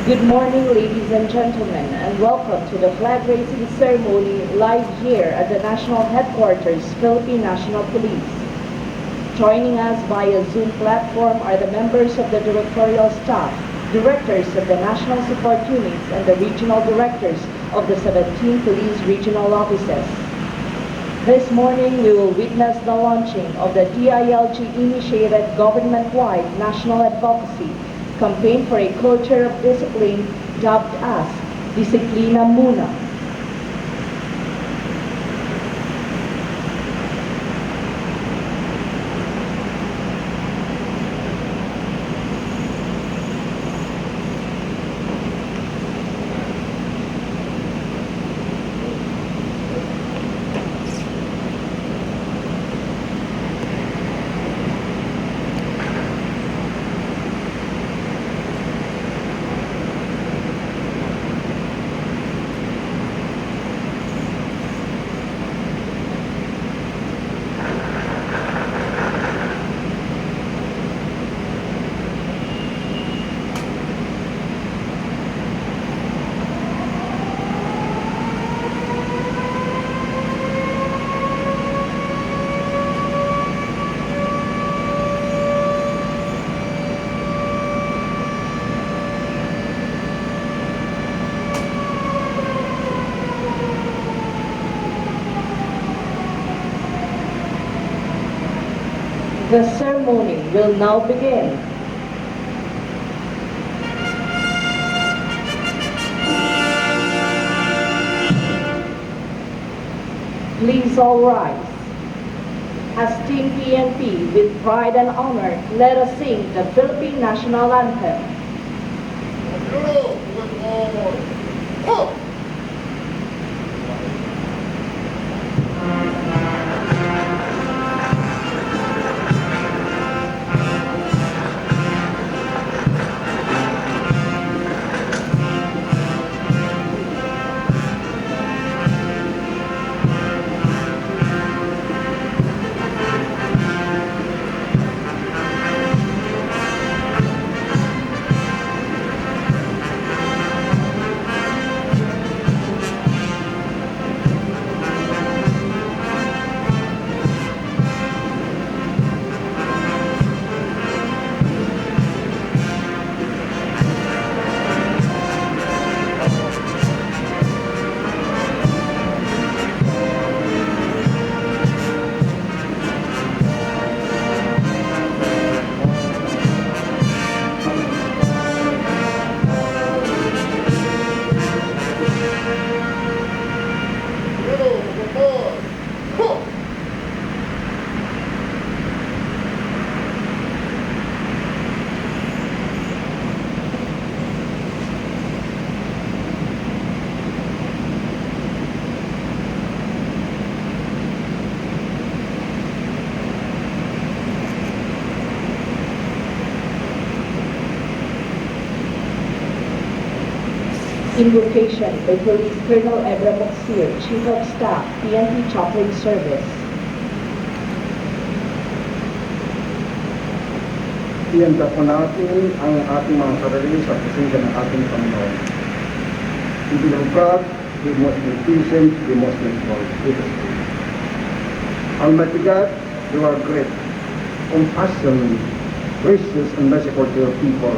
Good morning, ladies and gentlemen, and welcome to the flag raising ceremony live here at the National Headquarters, Philippine National Police. Joining us via Zoom platform are the members of the directorial staff, directors of the National Support Units, and the regional directors of the 17 police regional offices. This morning, we will witness the launching of the DILG-initiated government-wide national advocacy campaign for a culture of discipline dubbed as DISIPLINA Muna. The ceremony will now begin. Please all rise. As Team PNP, with pride and honor, let us sing the Philippine National Anthem. Invocation by Police Colonel Ebra Moxir, Chief of Staff, PNP Chaplain Service. Ihanda po natin ang ating mga sarili sa presensya ng ating Panginoon. We will God, we must be patient, we must be bold. Almighty God, you are great, compassionate, gracious, and merciful to your people.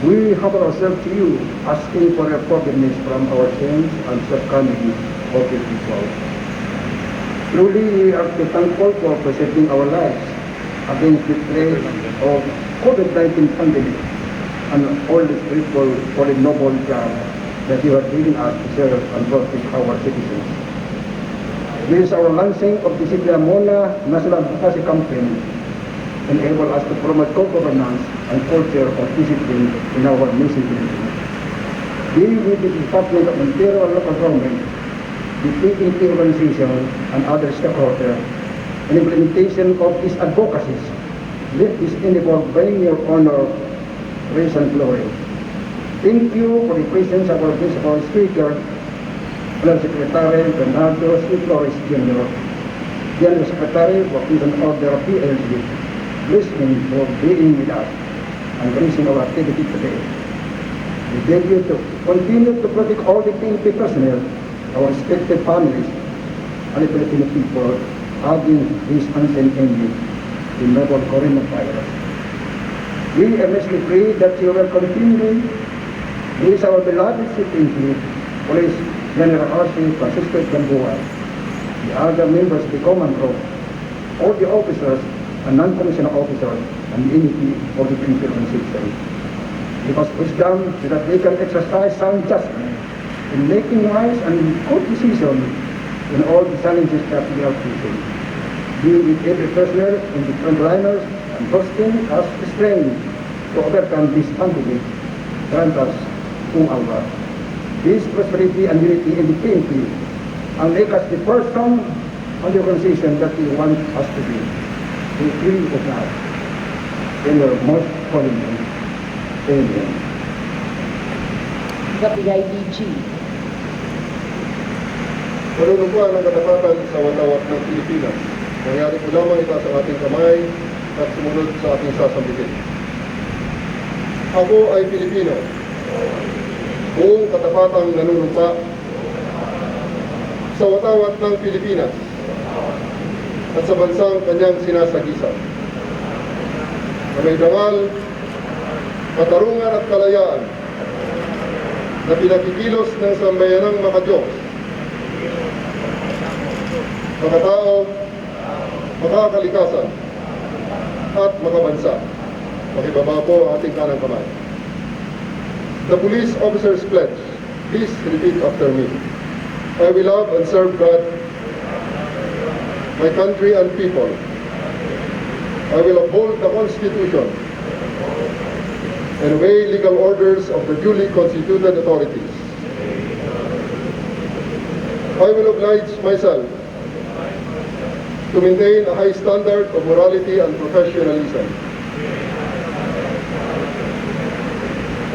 We humble ourselves to you, asking for your forgiveness from our sins and shortcomings of your people. Truly, we are thankful for preserving our lives against the threat of COVID-19 pandemic, and always grateful for the noble job that you are giving us to serve and protect our citizens. This is our launching of the Disciplina Muna National Advocacy Campaign, enable us to promote co-governance and culture of discipline in our nation. We with the Department of Interior and Local Government, the PNP organization, and other stakeholders, in implementation of these advocacies, let this endeavor bring your honor, praise, and glory. Thank you for the presence of our principal speaker, General Secretary Bernardo C. Flores Jr., General Secretary for Peace and Order of PLG, listening for being with us and raising our activity today. We beg you to continue to protect all the PNP personnel, our respected families, and the Filipino people, having this unseen enemy, the noble coronavirus. We earnestly pray that you will continue with our beloved CPNP, Police General R.C. Francisco Gamboa, the other members of the command group, all the officers and non-commissioned officers, and the unity of the PNP organization. Give us wisdom so that they can exercise sound judgment in making wise and good decisions in all the challenges that we are facing. Be with every personnel in the frontliners and trusting us strength to overcome this pandemic. Grant us, O Allah, peace, prosperity, and unity in the PNP, and make us the person and the organization that you want us to be. We pray of God in your most holy name. Amen. The PIDG. Panunumpuan ang katapatan sa watawat ng Pilipinas. Nangyari po lamang ito sa ating kamay at sumunod sa ating sasambitin. Ako ay Pilipino. Buong katapatang nanunumpa sa watawat ng Pilipinas at sa bansang kanyang sinasagisag. Na may dangal, katarungan at kalayaan na pinakikilos ng sambayanang makadiyos, makatao, makakalikasan, at makabansa. Makibaba po ang ating kanang kamay. The police officers pledge. Please repeat after me. I will love and serve God, my country and people. I will uphold the Constitution and obey legal orders of the duly constituted authorities. I will oblige myself to maintain a high standard of morality and professionalism.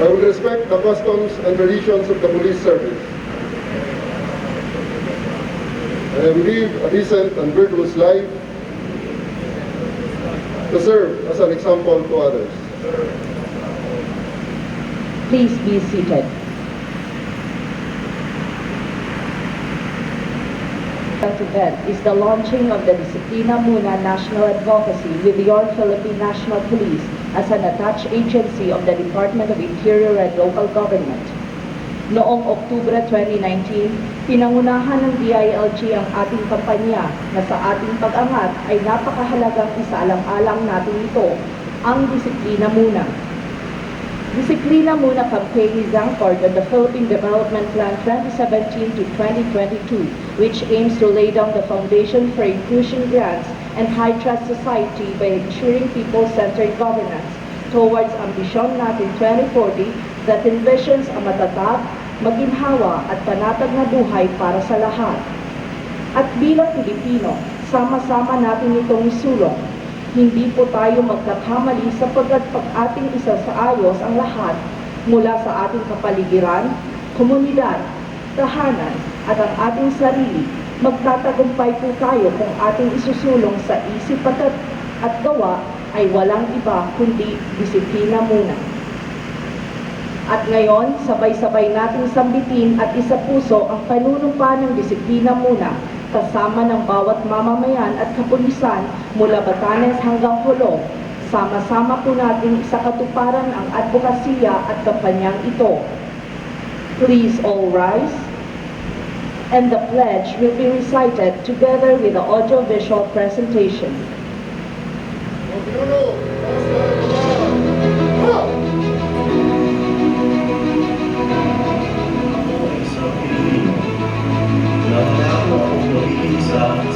I will respect the customs and traditions of the police service. And I will live a decent and virtuous life to serve as an example to others. Please be seated. That event is the launching of the Disciplina Muna National Advocacy with your Philippine National Police as an attached agency of the Department of Interior and Local Government. Noong Oktubre 2019, pinangunahan ng DILG ang ating kampanya na sa ating pag-angat ay napakahalagang isaalang-alang natin ito, ang Disiplina Muna. Disiplina Muna campaign is anchored on the Philippine Development Plan 2017 to 2022, which aims to lay down the foundation for inclusion grants and high-trust society by ensuring people-centered governance towards Ambisyon Natin 2040 that envisions a matatag, maginhawa at panatag na buhay para sa lahat. At bilang Pilipino, sama-sama natin itong isulong. Hindi po tayo magkakamali sapagkat pag ating isasaayos ang lahat mula sa ating kapaligiran, komunidad, tahanan at ang ating sarili, magtatagumpay po tayo kung ating isusulong sa isip at gawa ay walang iba kundi disiplina muna. At ngayon, sabay-sabay nating sambitin at isapuso ang panunumpa ng disiplina muna kasama ng bawat mamamayan at kapulisan mula Batanes hanggang Jolo. Sama-sama po natin isakatuparan ang advokasya at kampanyang ito. Please all rise. And the pledge will be recited together with the audio-visual presentation.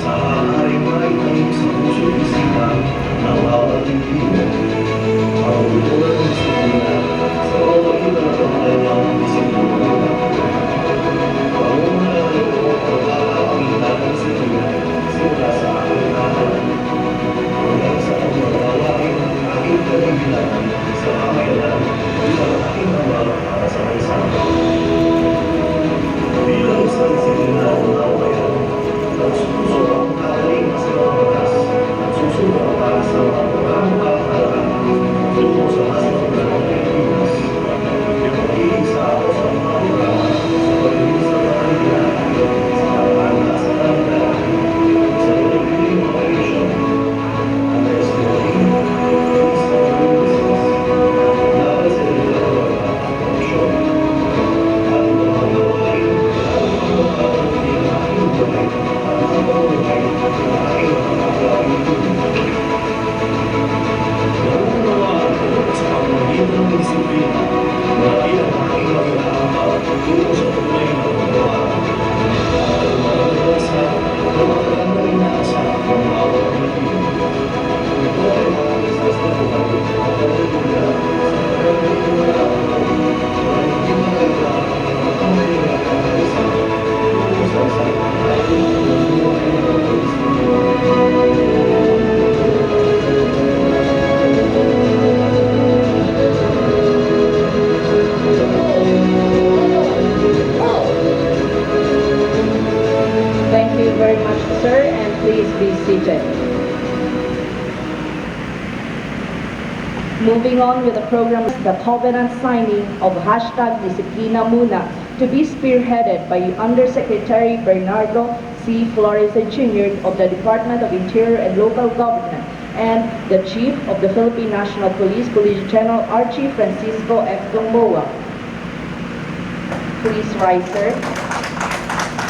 Sa aking maritang sa puso isipan ng bawat Pilipino. Ang ultulan ng disiplina sa bawat ito na pangalalang disiplina. Pangunguna ito ang aking tatang sa Diyos simula sa aking kahalan hanggang sa pagmagawain ng aking executed. Moving on with the program, the covenant signing of #DISIPLINA Muna to be spearheaded by Undersecretary Bernardo C. Flores Jr. of the Department of Interior and Local Government and the Chief of the Philippine National Police, Police General Archie Francisco F. Gamboa. Please rise, sir.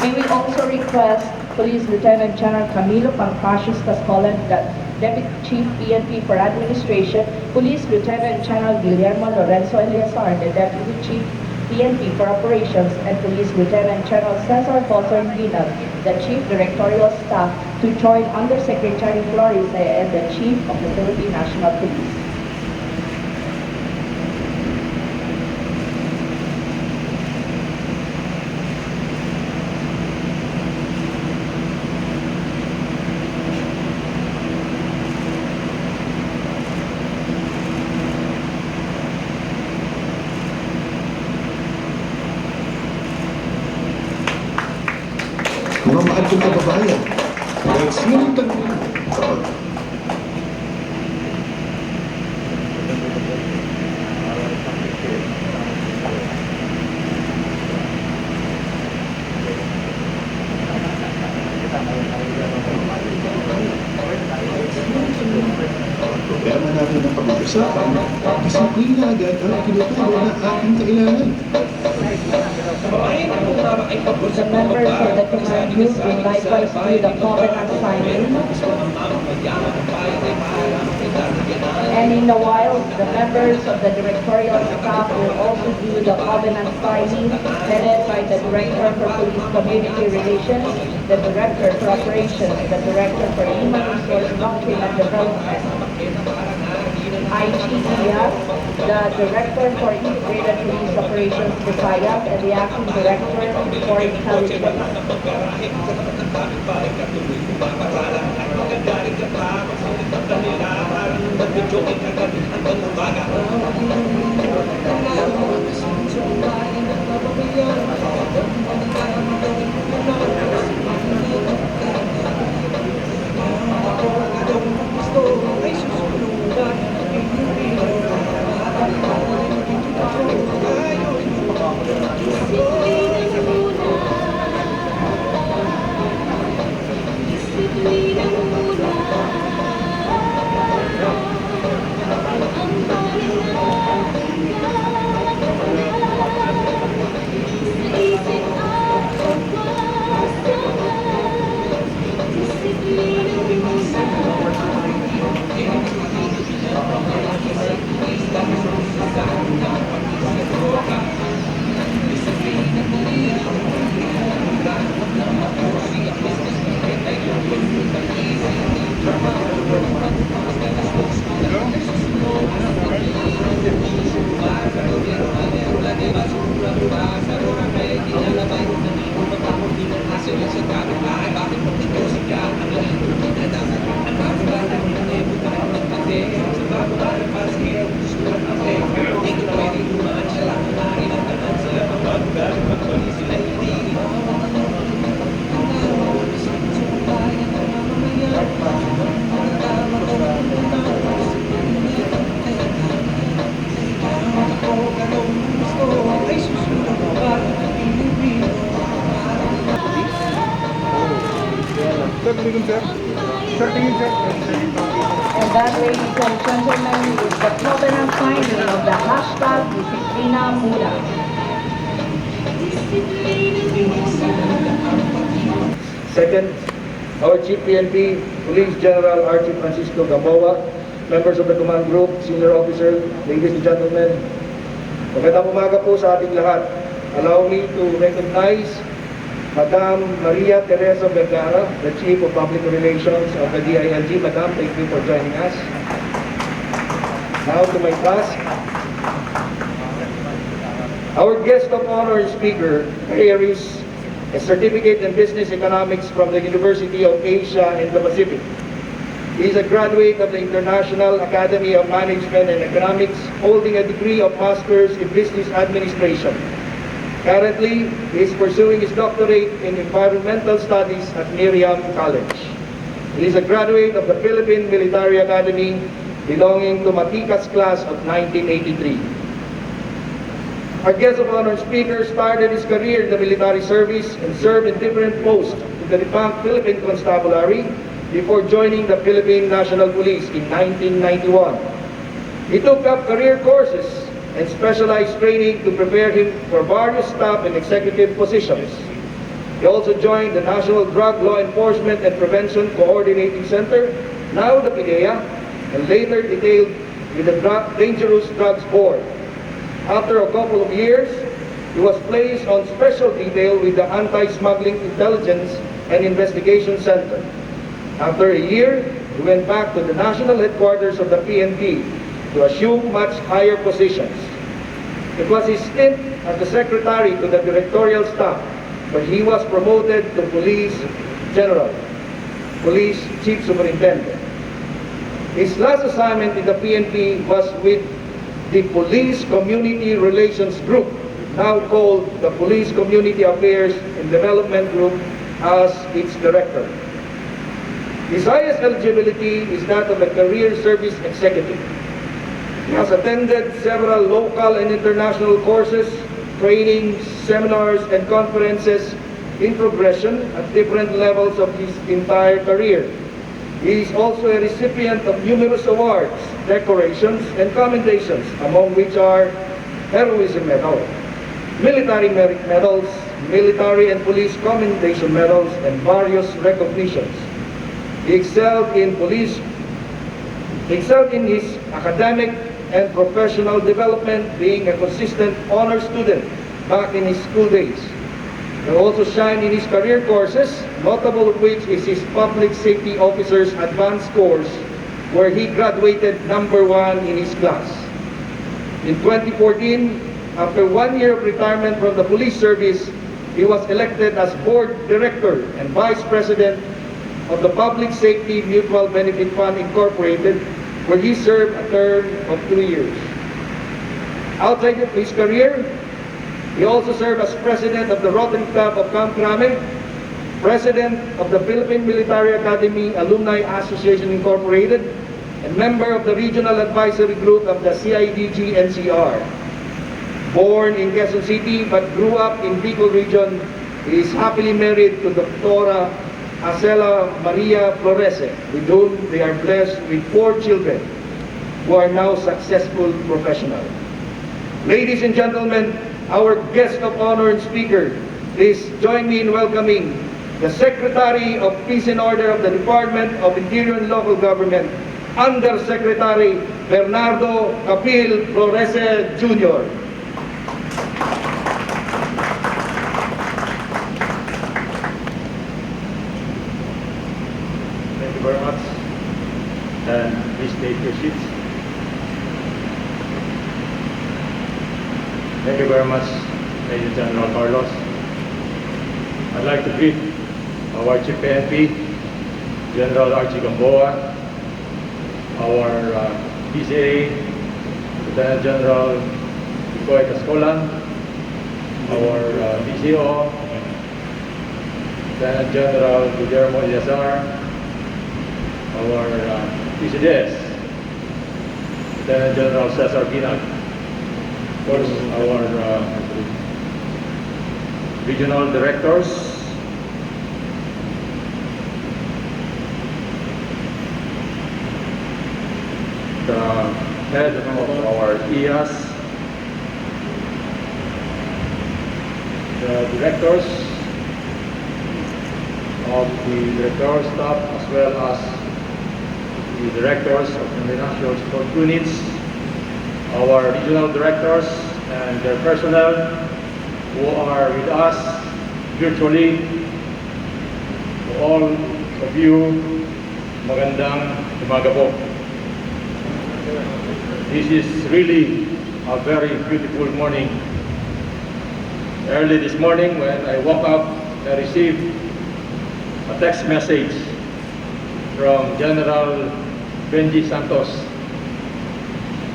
May we also request Police Lieutenant General Camilo Pancrasius Cascolan, the Deputy Chief PNP for Administration, Police Lieutenant General Guillermo Lorenzo Eleazar, the Deputy Chief PNP for Operations, and Police Lieutenant General Cesar Bosor Ginal, the Chief Directorial Staff, to join Undersecretary Flores and the Chief of the Philippine National Police. Mga mahal kong kababayan, ngayong problema natin ng pag-uusapan, disiplina agad ang tinuturo na ating kailangan. The members of the command group will likewise do the covenant signing. And in a while, the members of the directorial staff will also do the covenant signing, headed by the Director for Police Community Relations, the Director for Operations, the Director for Human Resource Doctrine and Development, IGDF, the Director for Integrated Police Operations Visayas, and the Acting Director for Intelligence. And that, ladies and gentlemen, is the covenant signing of the #DISIPLINA Muna. Second, our Chief PNP, Police General Archie Francisco Gamboa, members of the command group, senior officer, ladies and gentlemen, magandang umaga po sa ating lahat. Allow me to recognize Madam Maria Teresa Vergara, the Chief of Public Relations of the DILG. Madam, thank you for joining us. Now to my task. Our guest of honor speaker carries a certificate in business economics from the University of Asia and the Pacific. He is a graduate of the International Academy of Management and Economics, holding a degree of Master's in Business Administration. Currently, he is pursuing his doctorate in Environmental Studies at Miriam College. He is a graduate of the Philippine Military Academy belonging to Matikas class of 1983. Our guest of honor speaker started his career in the military service and served in different posts in the defunct Philippine Constabulary before joining the Philippine National Police in 1991. He took up career courses and specialized training to prepare him for various staff and executive positions. He also joined the National Drug Law Enforcement and Prevention Coordinating Center, now the PDEA, and later detailed with the Dangerous Drugs Board. After a couple of years, he was placed on special detail with the Anti-Smuggling Intelligence and Investigation Center. After a year, he went back to the national headquarters of the PNP to assume much higher positions. It was his stint as the secretary to the directorial staff when he was promoted to Police General, Police Chief Superintendent. His last assignment in the PNP was with the Police Community Relations Group, now called the Police Community Affairs and Development Group, as its director. His highest eligibility is that of a career service executive. He has attended several local and international courses, trainings, seminars, and conferences in progression at different levels of his entire career. He is also a recipient of numerous awards, decorations, and commendations, among which are Heroism Medal, Military Merit Medals, Military and Police Commendation Medals, and various recognitions. He excelled in his academic and professional development, being a consistent honor student back in his school days. He also shined in his career courses, notable of which is his Public Safety Officer's Advanced course, where he graduated #1 in his class. In 2014, after 1 year of retirement from the police service, he was elected as Board Director and Vice President of the Public Safety Mutual Benefit Fund Incorporated, where he served a term of 2 years. Outside of his career, he also served as President of the Rotary Club of Camp Crame, President of the Philippine Military Academy Alumni Association Incorporated, and member of the Regional Advisory Group of the CIDG-NCR. Born in Quezon City but grew up in Bicol region, he is happily married to Dr. Acela Maria Florese, with whom they are blessed with 4 children who are now successful professionals. Ladies and gentlemen, our guest of honor and speaker, please join me in welcoming the Secretary of Peace and Order of the Department of Interior and Local Government, Undersecretary Bernardo Capil Florese Jr. Thank you very much, and please take your seats. Thank you very much, Major General Carlos. I'd like to greet our Chief PNP, General Archie Gamboa, our PCA, Lieutenant General Ikoy Cascolan, our PCO, Lieutenant General Guillermo Eliazar, our PCDS, Lieutenant General Cesar Binag, of course, our regional directors, the head of our IAS, the directors of the director staff, as well as the directors of the national support units, our regional directors and their personnel who are with us virtually. To all of you, magandang umaga po. This is really a very beautiful morning. Early this morning when I woke up, I received a text message from General Benji Santos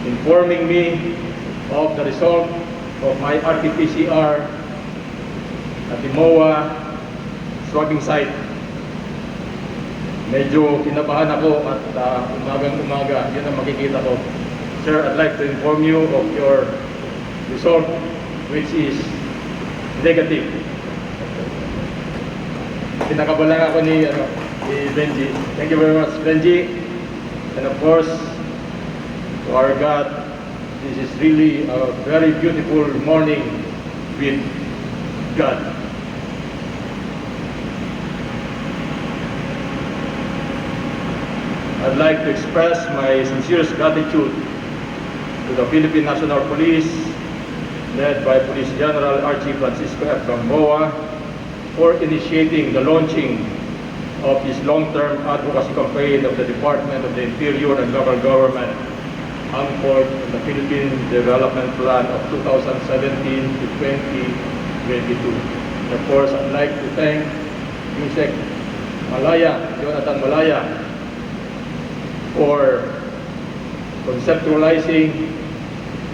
informing me of the result of my RT-PCR at the MOA swabbing site. medyo kinabahan ako at umagang-umaga, yun ang makikita ko. Sir, I'd like to inform you of your result, which is negative. Pinakabalang ako ni Benji. Thank you very much, Benji. And of course, to our God, this is really a very beautiful morning with God. I'd like to express my sincerest gratitude to the Philippine National Police, led by Police General Archie Francisco F. Gamboa, for initiating the launching of this long-term advocacy campaign of the Department of the Interior and Local Government, anchored in the Philippine Development Plan of 2017 to 2022. And of course, I'd like to thank Yusek Jonathan Malaya, for conceptualizing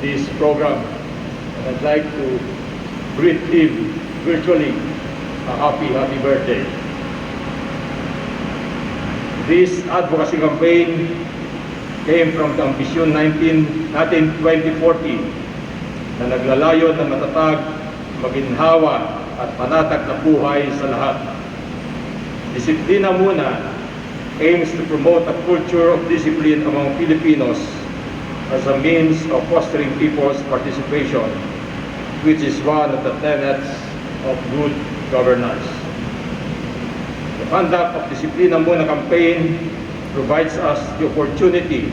this program. And I'd like to greet him virtually a happy birthday. This advocacy campaign came from the Ambisyon 2040 na naglalayon ng matatag, maginhawa at panatag na buhay sa lahat. Disiplina muna aims to promote a culture of discipline among Filipinos as a means of fostering people's participation, which is one of the tenets of good governance. The conduct of Disiplina Muna campaign provides us the opportunity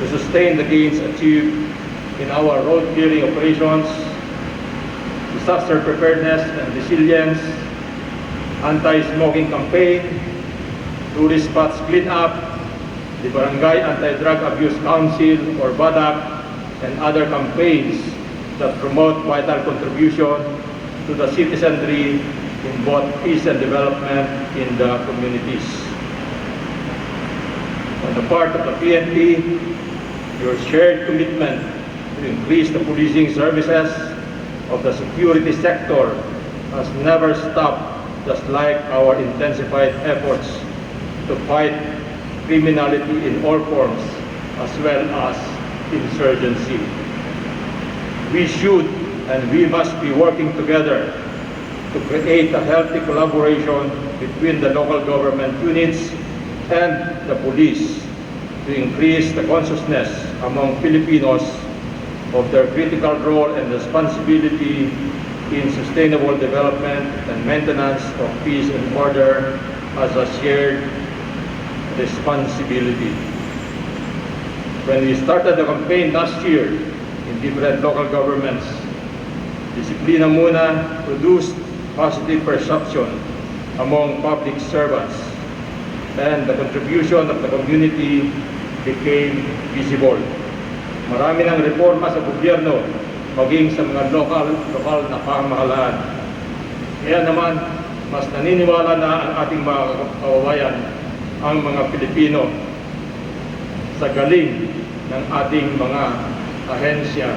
to sustain the gains achieved in our road clearing operations, disaster preparedness and resilience, anti-smoking campaign, tourist spots cleanup, the Barangay Anti-Drug Abuse Council or BADAC, and other campaigns that promote vital contribution to the citizenry in both peace and development in the communities. On the part of the PNP, your shared commitment to increase the policing services of the security sector has never stopped, just like our intensified efforts to fight criminality in all forms as well as insurgency. We should and we must be working together to create a healthy collaboration between the local government units and the police to increase the consciousness among Filipinos of their critical role and responsibility in sustainable development and maintenance of peace and order as a shared responsibility. When we started the campaign last year in different local governments, Disiplina Muna produced positive perception among public servants, and the contribution of the community became visible. Marami ng reforma sa gobyerno, maging sa mga lokal na pamahalaan. Kaya naman, mas naniniwala na ang ating mga kababayan, ang mga Pilipino, sa galing ng ating mga ahensya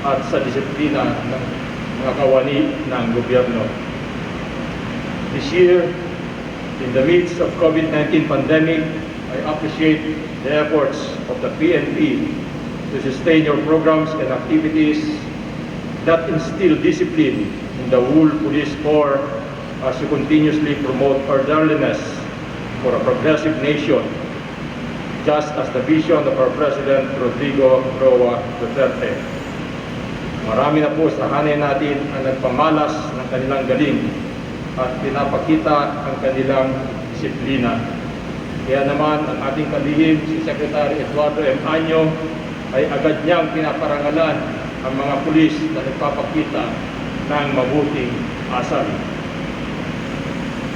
at sa disiplina ng mga kawani ng gobyerno. This year, in the midst of COVID-19 pandemic, I appreciate the efforts of the PNP to sustain your programs and activities that instill discipline in the whole police corps as you continuously promote orderliness for a progressive nation, just as the vision of our President Rodrigo Roa Duterte. Marami na po sa hanay natin ang nagpamalas ng kanilang galing at pinapakita ang kanilang disiplina. Kaya naman ang ating kalihim, si Secretary Eduardo M. Año, ay agad niyang pinaparangalan ang mga pulis na nagpapakita ng mabuting asal.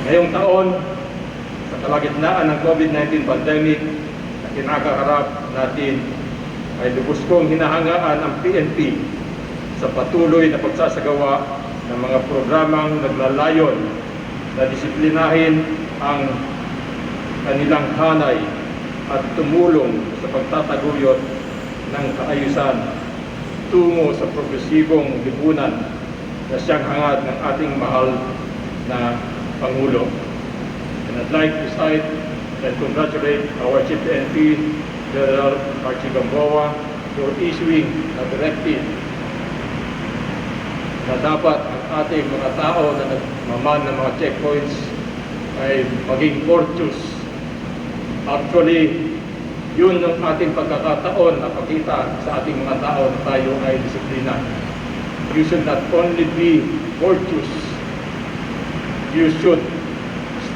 Ngayong taon, sa kalagitnaan ng COVID-19 pandemic na kinakaharap natin, ay lubos kong hinahangaan ang PNP sa patuloy na pagsasagawa ng mga programang naglalayon na disiplinahin ang kanilang hanay at tumulong sa pagtataguyod ng kaayusan tungo sa progresibong lipunan na siyang hangad ng ating mahal na Pangulo. And I'd like to cite and congratulate our Chief PNP, General Archie Gamboa, for issuing a directive na dapat ang ating mga tao na nagmaman ng mga checkpoints ay maging courteous. Actually, yun ang ating pagkakataon na pakita sa ating mga tao na tayo ay disiplina. You should not only be courteous, you should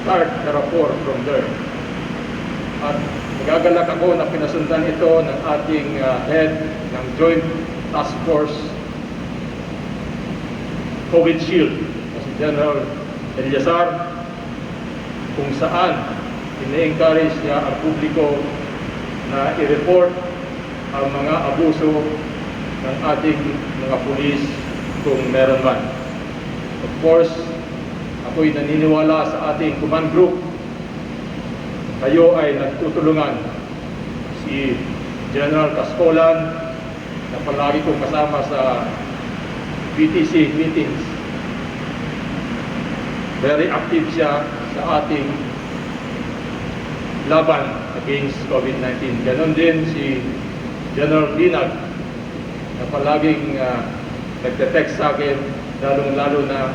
start the rapport from there. At nagagalak ako na pinasundan ito ng ating head ng Joint Task Force COVID Shield, si General Eliazar, kung saan ina-encourage niya ang publiko na i-report ang mga abuso ng ating mga pulis kung meron man. Of course, ako'y naniniwala sa ating command group. Kayo ay nagtutulungan. Si General Cascolan na palagi kong kasama sa BTC meetings. Very active siya sa ating laban against COVID-19. Ganon din si General Dinag na palaging nagte-text sa akin, lalong-lalo na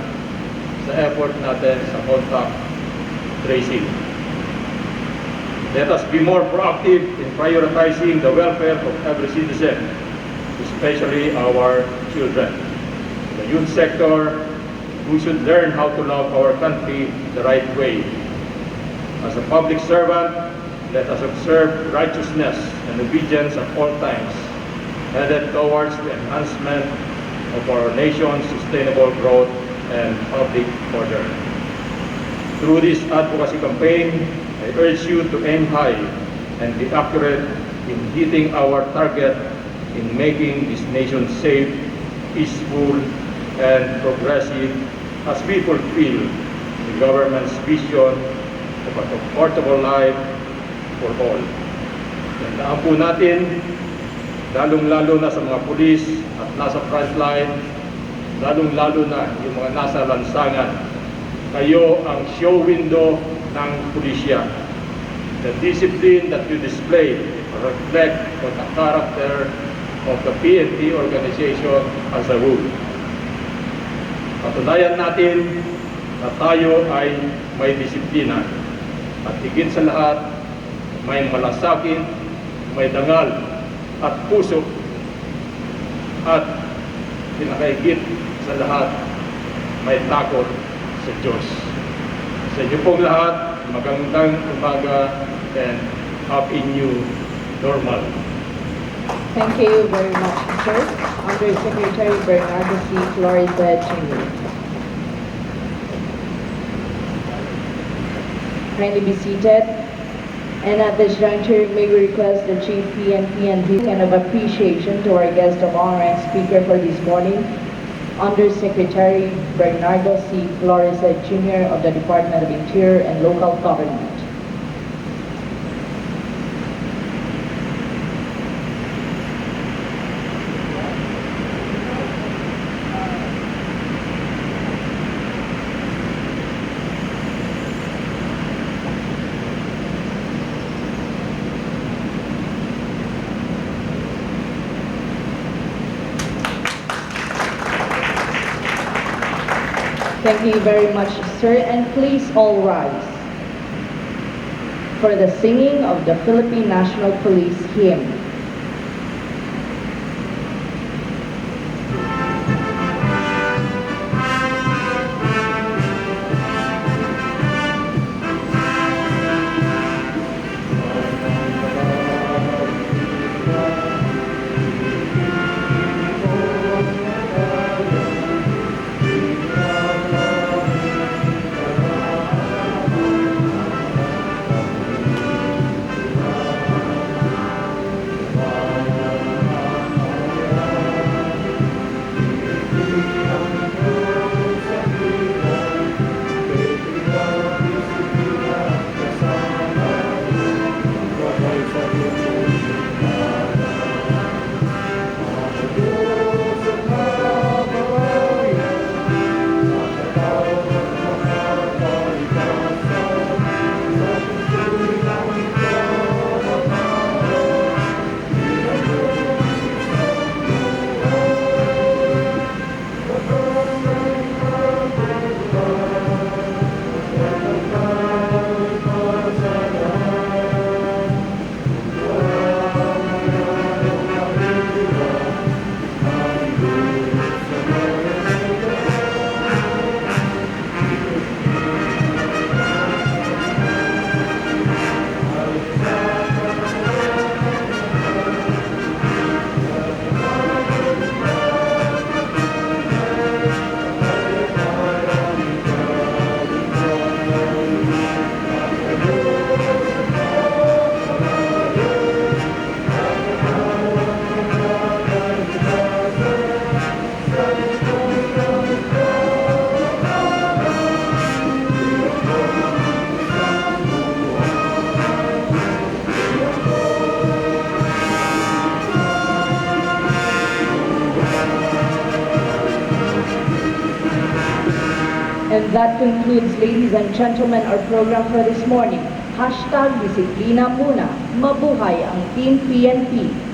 sa effort natin sa contact tracing. Let us be more proactive in prioritizing the welfare of every citizen, especially our children. The youth sector, we should learn how to love our country the right way. As a public servant, let us observe righteousness and obedience at all times, headed towards the enhancement of our nation's sustainable growth and public order. Through this advocacy campaign, I urge you to aim high and be accurate in hitting our target in making this nation safe, peaceful, and progressive as we fulfill the government's vision of a comfortable life for all. Tandaan po natin, lalong-lalo na sa mga pulis at nasa frontline, lalong-lalo na yung mga nasa lansangan, kayo ang show window ng pulisya. The discipline that you display reflect on the character of the PNP organization as a whole. Patunayan natin na tayo ay may disiplina at higit sa lahat may malasakit, may dangal at puso at pinakahigit sa lahat may takot sa Diyos. Sa inyo pong lahat, magandang umaga and happy new normal. Thank you very much, sir. Undersecretary Bernardo C. Flores Jr. Kindly be seated. And at this juncture, may we request the Chief PNP and beacon of appreciation to our guest of honor and speaker for this morning, Undersecretary Bernardo C. Flores Jr. of the Department of Interior and Local Government. Thank you very much, sir, and please all rise for the singing of the Philippine National Police hymn. And that concludes, ladies and gentlemen, our program for this morning. Hashtag Disiplina Muna. Mabuhay ang Team PNP.